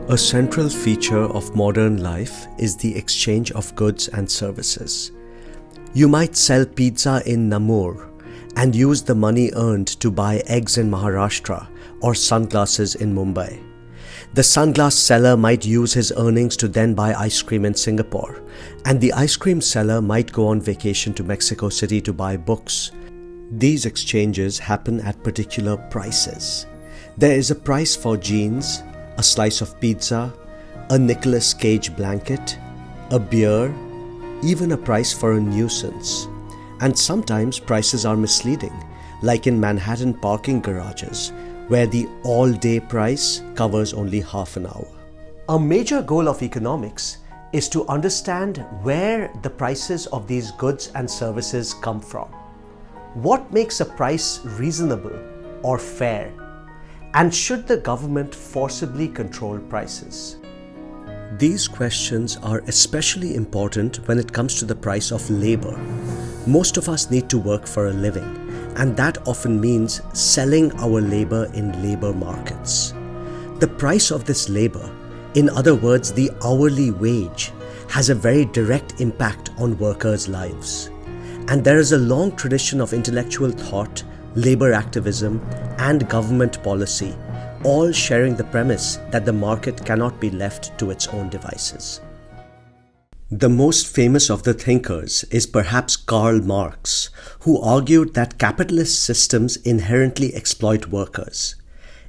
A central feature of modern life is the exchange of goods and services. You might sell pizza in Namur and use the money earned to buy eggs in Maharashtra or sunglasses in Mumbai. The sunglass seller might use his earnings to then buy ice cream in Singapore, and the ice cream seller might go on vacation to Mexico City to buy books. These exchanges happen at particular prices. There is a price for jeans, a slice of pizza, a Nicolas Cage blanket, a beer, even a price for a nuisance. And sometimes prices are misleading, like in Manhattan parking garages, where the all-day price covers only half an hour. A major goal of economics is to understand where the prices of these goods and services come from. What makes a price reasonable or fair? And should the government forcibly control prices? These questions are especially important when it comes to the price of labor. Most of us need to work for a living, and that often means selling our labor in labor markets. The price of this labor, in other words, the hourly wage, has a very direct impact on workers' lives. And there is a long tradition of intellectual thought, labor activism, and government policy, all sharing the premise that the market cannot be left to its own devices. The most famous of the thinkers is perhaps Karl Marx, who argued that capitalist systems inherently exploit workers.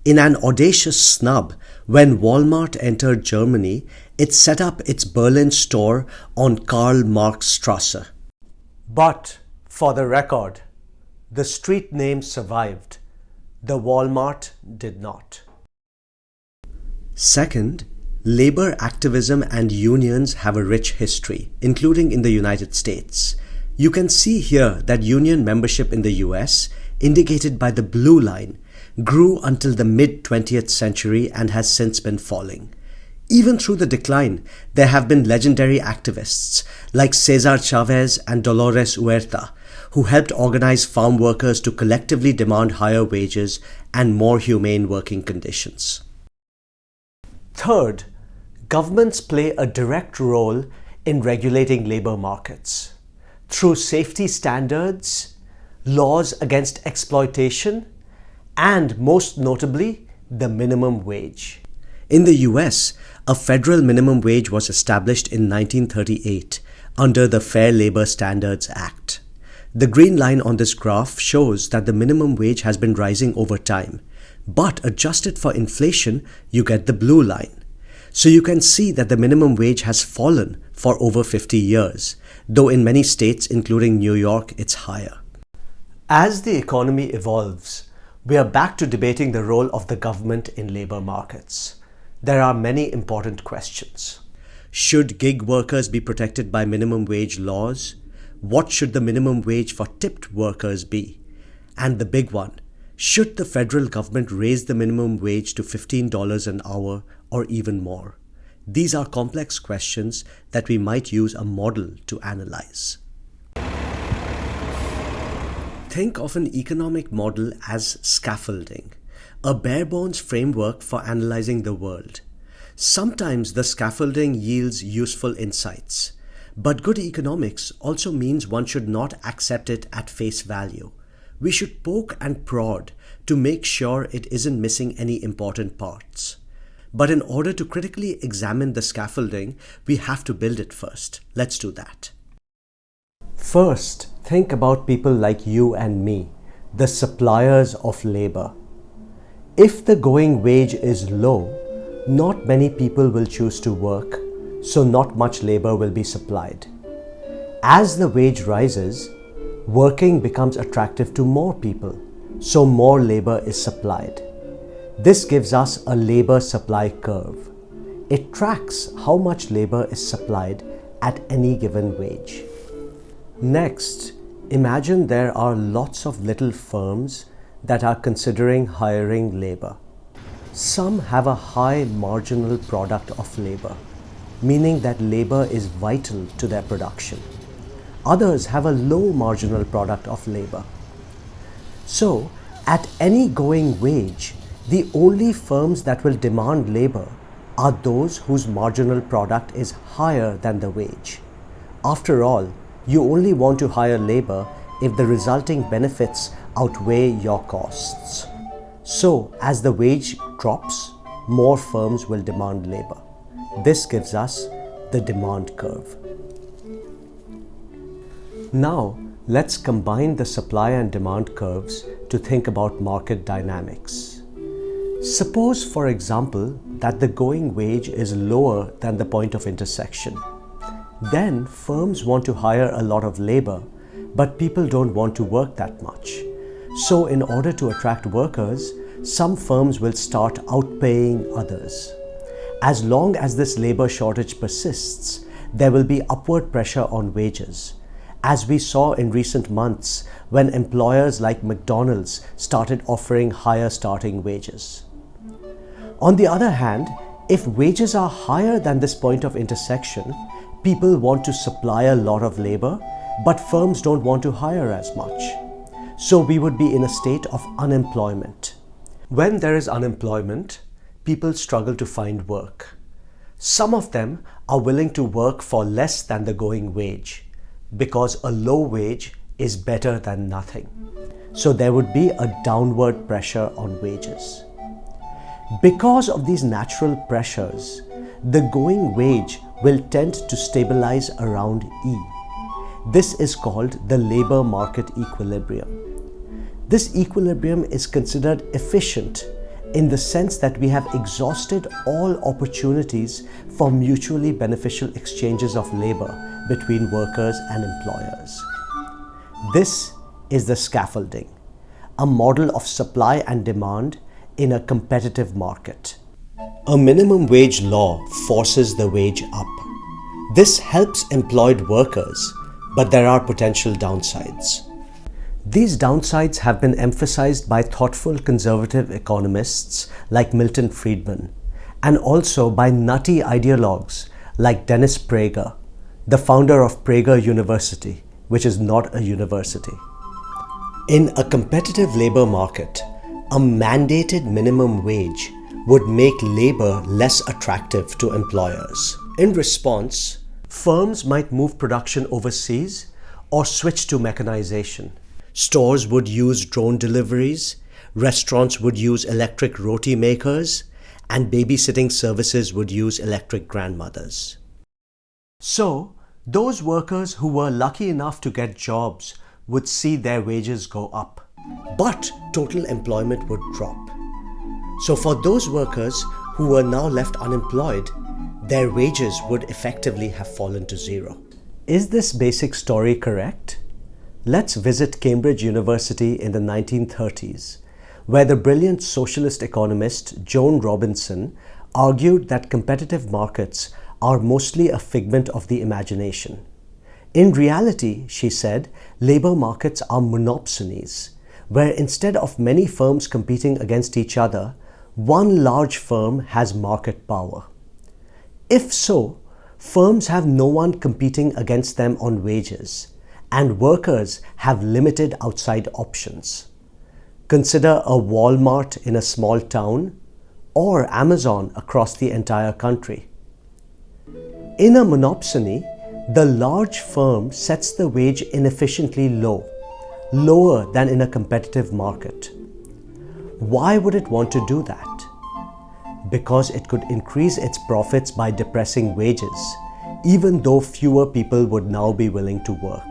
In an audacious snub, when Walmart entered Germany, it set up its Berlin store on Karl Marx Strasse. But, for the record, the street name survived. The Walmart did not. Second, labor activism and unions have a rich history, including in the United States. You can see here that union membership in the US, indicated by the blue line, grew until the mid-20th century and has since been falling. Even through the decline, there have been legendary activists like Cesar Chavez and Dolores Huerta, who helped organize farm workers to collectively demand higher wages and more humane working conditions. Third, governments play a direct role in regulating labor markets through safety standards, laws against exploitation, and most notably, the minimum wage. In the US, a federal minimum wage was established in 1938 under the Fair Labor Standards Act. The green line on this graph shows that the minimum wage has been rising over time, but adjusted for inflation, you get the blue line. So you can see that the minimum wage has fallen for over 50 years, though in many states, including New York, it's higher. As the economy evolves, we are back to debating the role of the government in labor markets. There are many important questions. Should gig workers be protected by minimum wage laws? What should the minimum wage for tipped workers be? And the big one, should the federal government raise the minimum wage to $15 an hour or even more? These are complex questions that we might use a model to analyze. Think of an economic model as scaffolding, a bare-bones framework for analyzing the world. Sometimes the scaffolding yields useful insights, but good economics also means one should not accept it at face value. We should poke and prod to make sure it isn't missing any important parts. But in order to critically examine the scaffolding, we have to build it first. Let's do that. First, think about people like you and me, the suppliers of labor. If the going wage is low, not many people will choose to work, so not much labor will be supplied. As the wage rises, working becomes attractive to more people, so more labor is supplied. This gives us a labor supply curve. It tracks how much labor is supplied at any given wage. Next, imagine there are lots of little firms that are considering hiring labor. Some have a high marginal product of labor, meaning that labor is vital to their production. Others have a low marginal product of labor. So, at any going wage, the only firms that will demand labor are those whose marginal product is higher than the wage. After all, you only want to hire labor if the resulting benefits outweigh your costs. So, as the wage drops, more firms will demand labor. This gives us the demand curve. Now, let's combine the supply and demand curves to think about market dynamics. Suppose, for example, that the going wage is lower than the point of intersection. Then firms want to hire a lot of labor, but people don't want to work that much. So in order to attract workers, some firms will start outpaying others. As long as this labor shortage persists, there will be upward pressure on wages, as we saw in recent months when employers like McDonald's started offering higher starting wages. On the other hand, if wages are higher than this point of intersection, people want to supply a lot of labor, but firms don't want to hire as much. So we would be in a state of unemployment. When there is unemployment, people struggle to find work. Some of them are willing to work for less than the going wage, because a low wage is better than nothing. So there would be a downward pressure on wages. Because of these natural pressures, the going wage will tend to stabilize around E. This is called the labor market equilibrium. This equilibrium is considered efficient in the sense that we have exhausted all opportunities for mutually beneficial exchanges of labor between workers and employers. This is the scaffolding, a model of supply and demand in a competitive market. A minimum wage law forces the wage up. This helps employed workers, but there are potential downsides. These downsides have been emphasized by thoughtful conservative economists like Milton Friedman, and also by nutty ideologues like Dennis Prager, the founder of Prager University, which is not a university. In a competitive labor market, a mandated minimum wage would make labor less attractive to employers. In response, firms might move production overseas or switch to mechanization. Stores would use drone deliveries, restaurants would use electric roti makers, and babysitting services would use electric grandmothers. So, those workers who were lucky enough to get jobs would see their wages go up, but total employment would drop. So for those workers who were now left unemployed, their wages would effectively have fallen to zero. Is this basic story correct? Let's visit Cambridge University in the 1930s, where the brilliant socialist economist Joan Robinson argued that competitive markets are mostly a figment of the imagination. In reality, she said, labor markets are monopsonies, where instead of many firms competing against each other, one large firm has market power. If so, firms have no one competing against them on wages, and workers have limited outside options. Consider a Walmart in a small town or Amazon across the entire country. In a monopsony, the large firm sets the wage inefficiently low, lower than in a competitive market. Why would it want to do that? Because it could increase its profits by depressing wages, even though fewer people would now be willing to work.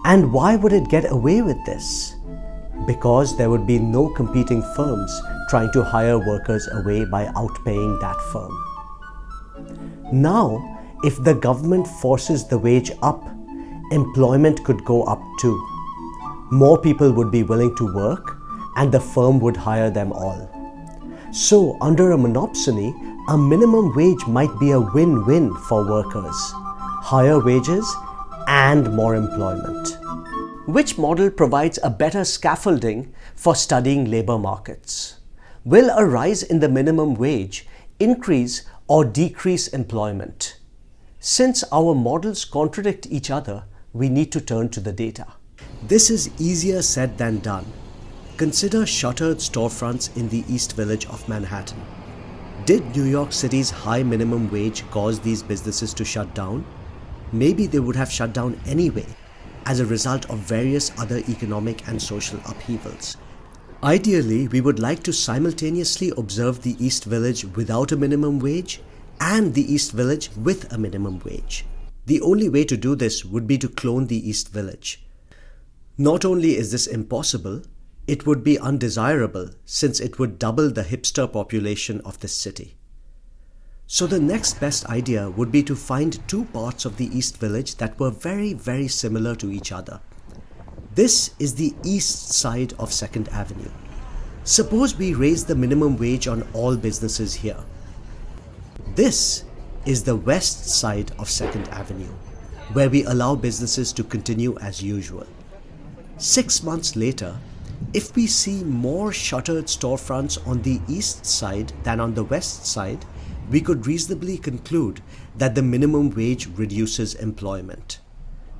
And why would it get away with this? Because there would be no competing firms trying to hire workers away by outpaying that firm. Now, if the government forces the wage up, employment could go up too. More people would be willing to work, and the firm would hire them all. So, under a monopsony, a minimum wage might be a win-win for workers. Higher wages and more employment. Which model provides a better scaffolding for studying labor markets? Will a rise in the minimum wage increase or decrease employment? Since our models contradict each other, we need to turn to the data. This is easier said than done. Consider shuttered storefronts in the East Village of Manhattan. Did New York City's high minimum wage cause these businesses to shut down? Maybe they would have shut down anyway as a result of various other economic and social upheavals. Ideally, we would like to simultaneously observe the East Village without a minimum wage and the East Village with a minimum wage. The only way to do this would be to clone the East Village. Not only is this impossible, it would be undesirable since it would double the hipster population of this city. So the next best idea would be to find two parts of the East Village that were very, very similar to each other. This is the east side of 2nd Avenue. Suppose we raise the minimum wage on all businesses here. This is the west side of 2nd Avenue, where we allow businesses to continue as usual. 6 months later, if we see more shuttered storefronts on the east side than on the west side, we could reasonably conclude that the minimum wage reduces employment.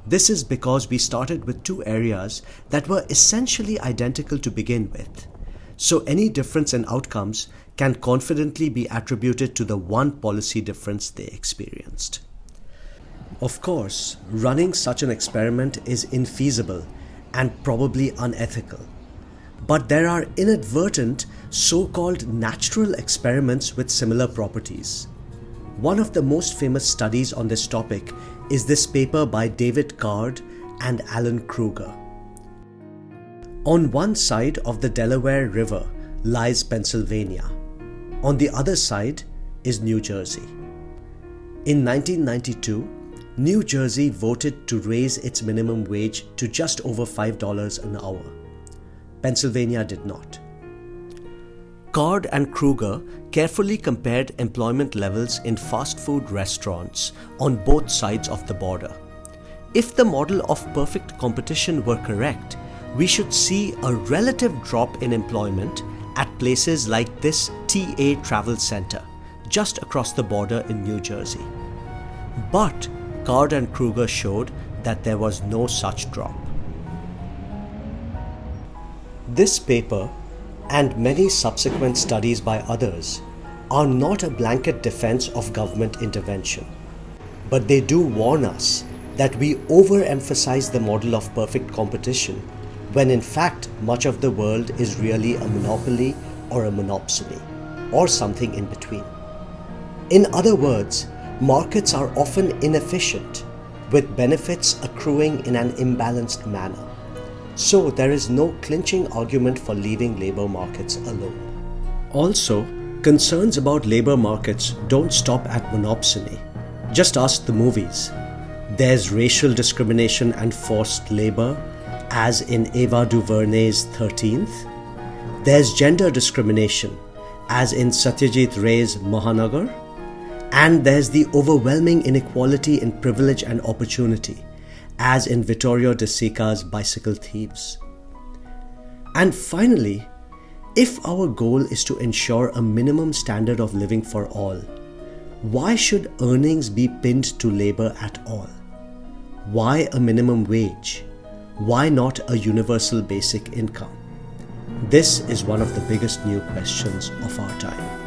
This is because we started with two areas that were essentially identical to begin with. So any difference in outcomes can confidently be attributed to the one policy difference they experienced. Of course, running such an experiment is infeasible and probably unethical. But there are inadvertent, so-called natural experiments with similar properties. One of the most famous studies on this topic is this paper by David Card and Alan Kruger. On one side of the Delaware River lies Pennsylvania. On the other side is New Jersey. In 1992, New Jersey voted to raise its minimum wage to just over $5 an hour. Pennsylvania did not. Card and Kruger carefully compared employment levels in fast food restaurants on both sides of the border. If the model of perfect competition were correct, we should see a relative drop in employment at places like this TA Travel Center, just across the border in New Jersey. But Card and Kruger showed that there was no such drop. This paper, and many subsequent studies by others, are not a blanket defense of government intervention. But they do warn us that we overemphasize the model of perfect competition when in fact much of the world is really a monopoly or a monopsony, or something in between. In other words, markets are often inefficient, with benefits accruing in an imbalanced manner. So there is no clinching argument for leaving labor markets alone. Also, concerns about labor markets don't stop at monopsony. Just ask the movies. There's racial discrimination and forced labor, as in Ava DuVernay's 13th. There's gender discrimination, as in Satyajit Ray's Mahanagar. And there's the overwhelming inequality in privilege and opportunity, as in Vittorio De Sica's Bicycle Thieves. And finally, if our goal is to ensure a minimum standard of living for all, why should earnings be pinned to labor at all? Why a minimum wage? Why not a universal basic income? This is one of the biggest new questions of our time.